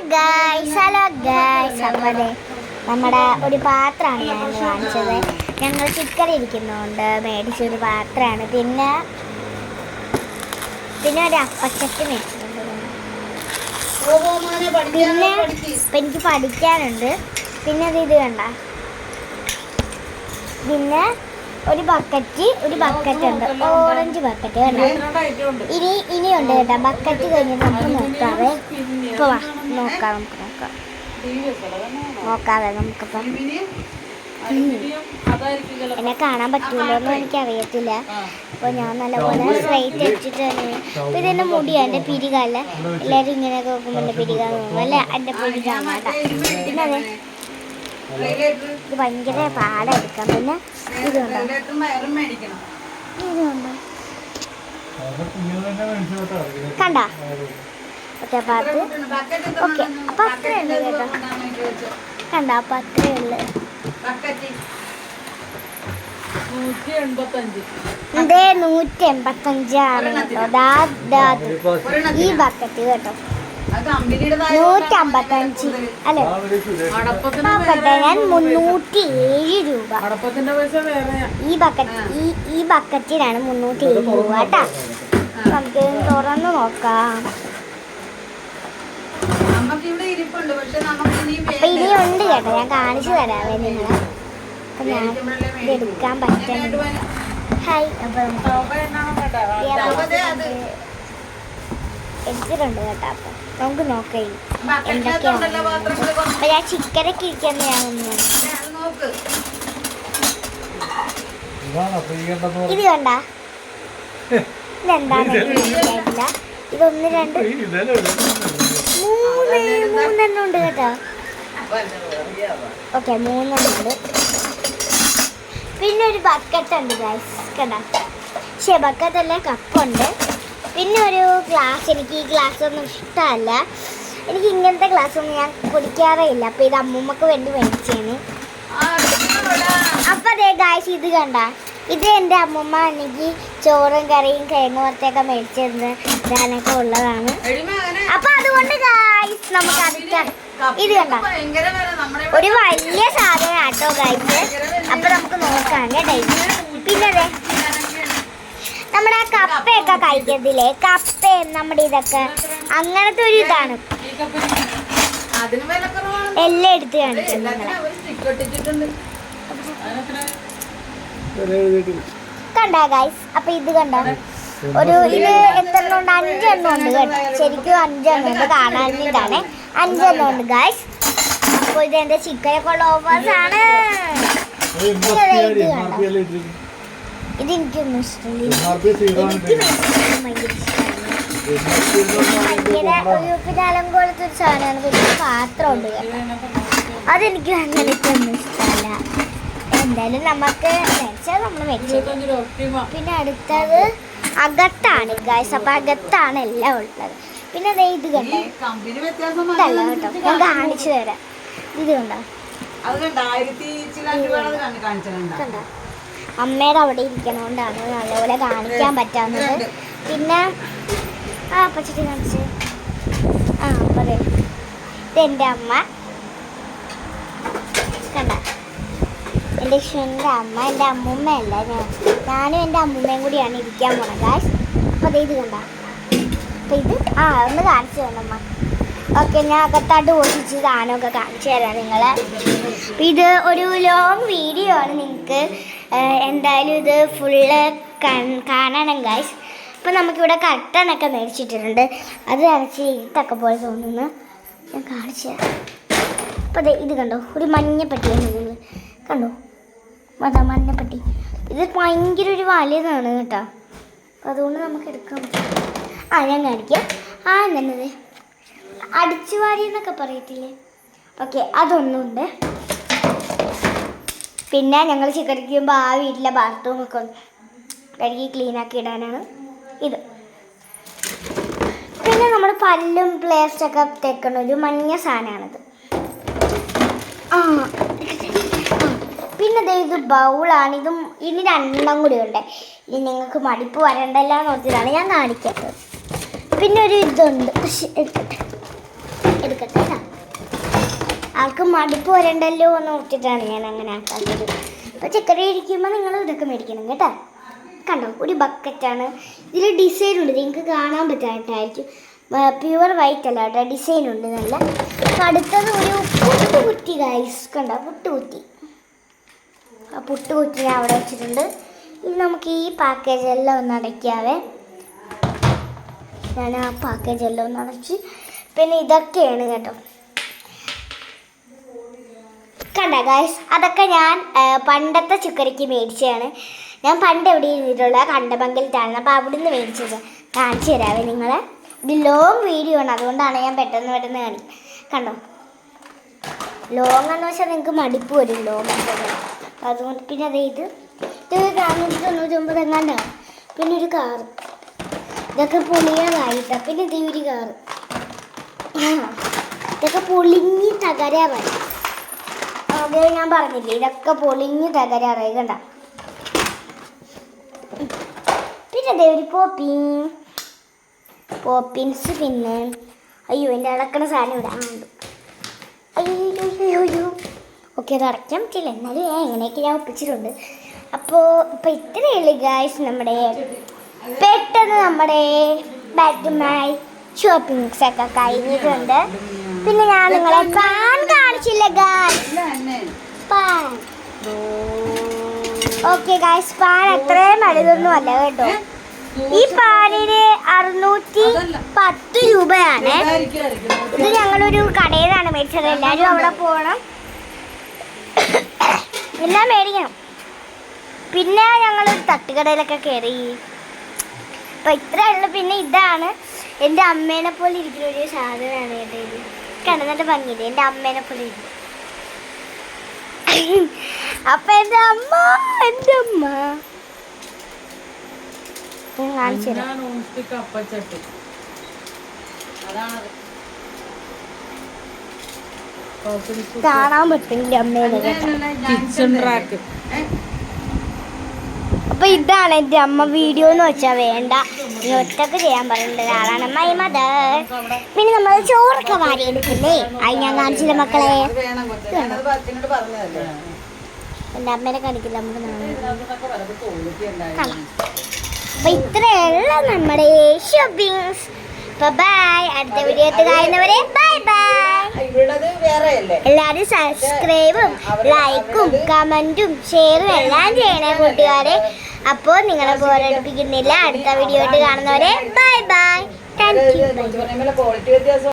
Hello guys അപ്പോൾ നമ്മുടെ ഒരു പാത്രമാണ് ഞാൻ കാണിച്ചത്. ഞങ്ങൾ ചിക്കൻ ഇരിക്കുന്നുണ്ട് മേടിച്ചൊരു പാത്രമാണ്. പിന്നെ ഒരു അപ്പച്ചട്ടി മേടിച്ചിട്ടുണ്ട്. പിന്നെ ഇപ്പം എനിക്ക് പഠിക്കാനുണ്ട്. പിന്നെ ഇത് കണ്ട, പിന്നെ ഒരു ബക്കറ്റ് ഉണ്ട്, ഓറഞ്ച് ബക്കറ്റ് കണ്ട. ഇനിയുണ്ട് കേട്ടോ ബക്കറ്റ് കഴിഞ്ഞിട്ട് നമുക്ക് നോക്കാവേ. ഇപ്പോൾ വാ നോക്കാവേ നമുക്കിപ്പം എന്നെ കാണാൻ പറ്റുമല്ലോ എന്ന് എനിക്കറിയത്തില്ല. അപ്പോൾ ഞാൻ നല്ലപോലെ സ്ട്രൈറ്റ് വെച്ചിട്ട് തന്നെ. അപ്പോൾ ഇതെൻ്റെ മുടിയാണ്, എൻ്റെ പിരികല്ല. എല്ലാവരും ഇങ്ങനെയൊക്കെ നോക്കുമ്പോൾ എൻ്റെ പിരികാന്ന് തോന്നുന്നു അല്ലേ? എൻ്റെ പിരികാണ് കേട്ടോ. പിന്നെ അതെ ഇത് ഭയങ്കര പാടെടുക്കാം. പിന്നെ ഇതുണ്ടോ കണ്ട. ഓക്കെ അപ്പം അപ്പം അത്രേ ഉള്ളു കേട്ടോ. കണ്ട അപ്പം അത്രേ ഉള്ളു. ഇതേ 185 കേട്ടോ. ഈ ബക്കറ്റ് കേട്ടോ 155 അല്ലേ? ഞാൻ 307 രൂപ. ഈ ബക്കറ്റിനാണ് 307 രൂപ കേട്ടോ. നമുക്ക് തുറന്ന് നോക്കാം. അപ്പൊ ഇനിയുണ്ട് കേട്ടോ, ഞാൻ കാണിച്ചു തരാവേ നിങ്ങളെ. അപ്പൊ ഞാൻ ഇതെടുക്കാൻ പറ്റുന്നുണ്ട്. ഹായ്. അപ്പൊ എടുത്തിട്ടുണ്ട് കേട്ടോ. അപ്പൊ നമുക്ക് നോക്കാം എന്തൊക്കെയാണ്. അപ്പൊ ഞാൻ ചിക്കനൊക്കെ ഇരിക്കുന്ന ഞാൻ ഒന്ന് ഇത് കണ്ട. ഇതെന്താണെന്ന് എനിക്കറിയില്ല. ഇത് 1 2 3 ഉണ്ട് കേട്ടോ. ഓക്കെ 3 ഉണ്ട്. പിന്നെ ഒരു ബക്കറ്റ് ഉണ്ട് ഗൈസ് കണ്ട. പക്ഷേ ബക്കറ്റല്ല, കപ്പുണ്ട്. പിന്നെ ഒരു ഗ്ലാസ്. എനിക്ക് ഈ ഗ്ലാസ് ഒന്നും ഇഷ്ടമല്ല. എനിക്ക് ഇങ്ങനത്തെ ഗ്ലാസ് ഒന്നും ഞാൻ കുടിക്കാറേ ഇല്ല. അപ്പോൾ ഇത് അമ്മൂമ്മക്ക് വേണ്ടി മേടിച്ചേന്. അപ്പം അതേ ഗായ്സ് ഇത് കണ്ട. ഇത് എൻ്റെ അമ്മൂമ്മ എനിക്ക് ചോറും കറിയും കിഴങ്ങ് വറുത്തൊക്കെ മേടിച്ചിരുന്ന് ഞാനൊക്കെ ഉള്ളതാണ്. അപ്പം അതുകൊണ്ട് ഗായ്സ് നമുക്ക് അതിക്കാൻ ഇത് കണ്ട ഒരു വലിയ സാധനം ആട്ടോ ഗായ്സ്. അപ്പം നമുക്ക് നോക്കാം കേട്ടോ. പിന്നെ അതെ നമ്മുടെ ആ കപ്പയൊക്കെ കഴിക്കത്തില്ലേ, കപ്പ നമ്മുടെ ഇതൊക്കെ അങ്ങനത്തെ ഒരു ഇതാണ്. എല്ലാം എടുത്ത് കാണിക്കും കണ്ട ഗൈസ്. അപ്പൊ ഇത് കണ്ട ഒരു ഇത് എത്ര ഉണ്ട്? 5 എണ്ണം ഉണ്ട് കേട്ടോ. ശരിക്കും 5 എണ്ണം ഉണ്ട്. കാണാനിട്ടാണ് 5 എണ്ണം ഉണ്ട് ഗൈസ്. അപ്പൊ ഇത് എന്റെ ചിക്കനൊക്കെ ഉള്ള ഓഫേഴ്സ് ആണ്. ഇത് എനിക്കൊന്നും ഇഷ്ടമില്ല. എനിക്ക് ഭയങ്കര ഇഷ്ടമാണ്. പിന്നെ അലങ്കോളത്തെ ഒരു സാധനമാണ്. പിന്നെ പാത്രമുണ്ട് കേട്ടോ. അതെനിക്ക് അങ്ങനെയൊന്നും ഇഷ്ടമല്ല. എന്തായാലും നമുക്ക് മേടിച്ചാൽ നമ്മൾ മേടിച്ചു. പിന്നെ അടുത്തത് അകത്താണ് ഗൈസ്. അപ്പം അകത്താണ് എല്ലാം ഉള്ളത്. പിന്നെ അതെ ഇത് കണ്ടോ. ഇതല്ല കേട്ടോ, ഞാൻ കാണിച്ചു തരാം. ഇത് കണ്ടോ. കണ്ടോ അമ്മയുടെ അവിടെ ഇരിക്കണോണ്ടാണ് നല്ലപോലെ കാണിക്കാൻ പറ്റാവുന്നത്. പിന്നെ പച്ചട്ടി കാണിച്ച് അതെ ഇതെൻ്റെ അമ്മ കണ്ട. എൻ്റെ ഇഷ്ടൻ്റെ അമ്മ, എൻ്റെ അമ്മൂമ്മയല്ല, ഞാനും എൻ്റെ അമ്മൂമ്മയും കൂടിയാണ് ഇരിക്കാൻ പോണത് ഗായ്സ്. അപ്പോൾ അതേ ഇത് കണ്ട. അപ്പോൾ ഇത് ഒന്ന് കാണിച്ചു തന്നമ്മ. ഓക്കെ ഞാൻ അകത്തായിട്ട് ഓടിച്ച് സാധനമൊക്കെ കാണിച്ചു തരാം നിങ്ങളെ. അപ്പം ഇത് ഒരു ലോങ് വീഡിയോ ആണ്. നിങ്ങൾക്ക് എന്തായാലും ഇത് ഫുള്ള് കാണണം ഗായ്സ്. അപ്പം നമുക്കിവിടെ കർട്ടനൊക്കെ മേടിച്ചിട്ടുണ്ട്. അത് നനച്ച് ഇരുട്ടൊക്കെ പോലെ തോന്നുന്നു. ഞാൻ കാണിച്ചു തരാം. അപ്പോൾ അതെ ഇത് കണ്ടോ, ഒരു മഞ്ഞപ്പെട്ടിയാണ് നിങ്ങൾ കണ്ടോ. അതാ മഞ്ഞപ്പെട്ടി. ഇത് ഭയങ്കര ഒരു വലിയതാണ് കേട്ടോ. അപ്പം അതുകൊണ്ട് നമുക്ക് എടുക്കാൻ പറ്റും. ഞാൻ കാണിക്കാം. എന്നത് അടിച്ചുവാരി എന്നൊക്കെ പറയത്തില്ലേ. ഓക്കെ അതൊന്നുണ്ട്. പിന്നെ ഞങ്ങൾ ചിക്കൻ വയ്ക്കുമ്പോൾ ആ വീട്ടിലെ ബാത്റൂമൊക്കെ കഴുകി ക്ലീനാക്കി ഇടാനാണ് ഇത്. പിന്നെ നമ്മൾ പല്ലും പ്ലേസ്റ്റൊക്കെ തേക്കുന്ന ഒരു മഞ്ഞ സാധനമാണിത്. പിന്നെ ഇത് ബൗളാണ്. ഇതും ഇനി 2 കൂടി ഉണ്ട്. ഇനി നിങ്ങൾക്ക് മടിപ്പ് വരണ്ടല്ലോ എന്ന് ഓർത്തിട്ടാണ് ഞാൻ കാണിക്കാത്തത്. പിന്നെ ഒരു ഇതുണ്ട്. എടുക്കട്ടെ എടുക്കട്ടെ കേട്ടോ. ആൾക്ക് മടുപ്പ് വരണ്ടല്ലോ എന്ന് ഓർത്തിട്ടാണ് ഞാൻ അങ്ങനെ ആക്കാത്തത്. അപ്പോൾ ചക്കര ഇരിക്കുമ്പോൾ നിങ്ങൾ ഇതൊക്കെ മേടിക്കണം കേട്ടോ. കണ്ടോ, ഒരു ബക്കറ്റാണ്. ഇതിൽ ഡിസൈൻ ഉണ്ട്, നിങ്ങൾക്ക് കാണാൻ പറ്റാനായിട്ടായിരിക്കും. പ്യുവർ വൈറ്റ് അല്ല കേട്ടോ, ഡിസൈൻ ഉണ്ട് നല്ല. അപ്പോൾ അടുത്തത് ഒരു പുട്ടുകുറ്റി ഗൈസ്. കണ്ടോ പുട്ടുകുറ്റി. ആ പുട്ടുകുറ്റി ഞാൻ അവിടെ വെച്ചിട്ടുണ്ട്. ഇനി നമുക്ക് ഈ പാക്കേജ് എല്ലാം ഒന്ന് അടയ്ക്കാവേ. ഞാൻ ആ പാക്കേജ് എല്ലാം ഒന്ന് അടച്ച്. പിന്നെ ഇതൊക്കെയാണ് കേട്ടോ. കണ്ട ഗൈസ്, അതൊക്കെ ഞാൻ പണ്ടത്തെ ചുക്കരയ്ക്ക് മേടിച്ചതാണ്. ഞാൻ പണ്ട് എവിടെ ഇരുന്നിട്ടുള്ള കണ്ടമംഗലത്താണ്. അപ്പോൾ അവിടുന്ന് മേടിച്ചത് കാണിച്ചു തരാവേ നിങ്ങളെ. ഇത് ലോങ് വീഡിയോ ആണ്, അതുകൊണ്ടാണ് ഞാൻ പെട്ടെന്ന് കാണിക്കും. കണ്ടോ, ലോങ് എന്ന് വെച്ചാൽ നിങ്ങൾക്ക് മടുപ്പ് വരും ലോങ്. അതുകൊണ്ട് പിന്നെ അതെ ഇത് 499 എങ്ങാണ്ടാണ്. പിന്നെ ഒരു കാറ്, ഇതൊക്കെ പൊളിയാറായിട്ടാ. പിന്നെ ഇതേ ഒരു കാറ്, ഇതൊക്കെ പൊളിഞ്ഞ് തകരാറായി. അതേ ഞാൻ പറഞ്ഞില്ലേ, ഇതൊക്കെ പൊളിഞ്ഞ് തകരാറായി. കണ്ട. പിന്നെ അതേ ഒരു പോപ്പിൻസ്. പിന്നെ അയ്യോ എൻ്റെ അടക്കണ സാധനം ഇവിടെ ഉണ്ട്. അയ്യോ ഓക്കെ, അത് അടയ്ക്കാൻ പറ്റില്ല, എന്നാലും എങ്ങനെയൊക്കെ ഞാൻ ഒപ്പിച്ചിട്ടുണ്ട്. അപ്പോൾ ഇപ്പം ഇത്രയേ ഉള്ളൂ ഗായ്സ്. നമ്മുടെ പെട്ടെന്ന് നമ്മുടെ ബാറ്റുമായി ഷോപ്പിംഗ്സ് ഒക്കെ കഴിഞ്ഞിട്ടുണ്ട്. പിന്നെ ഞാൻ നിങ്ങളെ പാൻ കാണിച്ചില്ല guys. Pan okay guys, pan അത്രയും വലുതൊന്നും അല്ല കേട്ടോ. ഈ പാനിന് 610 രൂപയാണ്. ഇത് ഞങ്ങളൊരു കടയിൽ നിന്നാണ് മേടിച്ചത്. എല്ലാവരും അവിടെ പോകണം, എല്ലാം മേടിക്കണം. പിന്നെ ഞങ്ങളൊരു തട്ടുകടയിലൊക്കെ കയറി. അപ്പം ഇത്രയേ ഉള്ളൂ. പിന്നെ ഇതാണ് എൻ്റെ അമ്മേനെ പോലെ ഇരിക്കുന്ന ഒരു സാധനമാണ് കേട്ടോ. ഇത് കണ്ടു ഭംഗിയില്ല, എൻ്റെ അമ്മേനെ പോലെ ഇരിക്കും. അപ്പം എൻ്റെ അമ്മ കാണിച്ചു കാണാൻ പറ്റില്ല അമ്മേനെ. അപ്പൊ ഇതാണ് എൻ്റെ അമ്മ. വീഡിയോ എന്ന് വെച്ചാൽ വേണ്ട, ഒറ്റക്ക് ചെയ്യാൻ പറയുന്ന ഒരാളാണ് മൈ മദർ. പിന്നെ നമ്മൾ ചോറൊക്കെ വാരി എടുക്കില്ലേ, അത് ഞാൻ കാണിച്ചില്ല മക്കളെ. എൻ്റെ അമ്മേനെ കാണിക്കില്ല നമുക്ക്. അപ്പൊ ഇത്രയുള്ള നമ്മുടെ ഷോപ്പിംഗ്സ്. ബൈ. അടുത്ത വീഡിയോ കാണുന്നവരെ ബൈ ബൈ. എല്ലാവരും സബ്സ്ക്രൈബും ലൈക്കും കമന്റും ഷെയറും എല്ലാം ചെയ്യണേ കൂട്ടുകാരെ. അപ്പോൾ നിങ്ങളെ ബോറടിപ്പിക്കുന്നില്ല. അടുത്ത വീഡിയോ കാണുന്നവരെ ബൈ ബൈ. Thank you.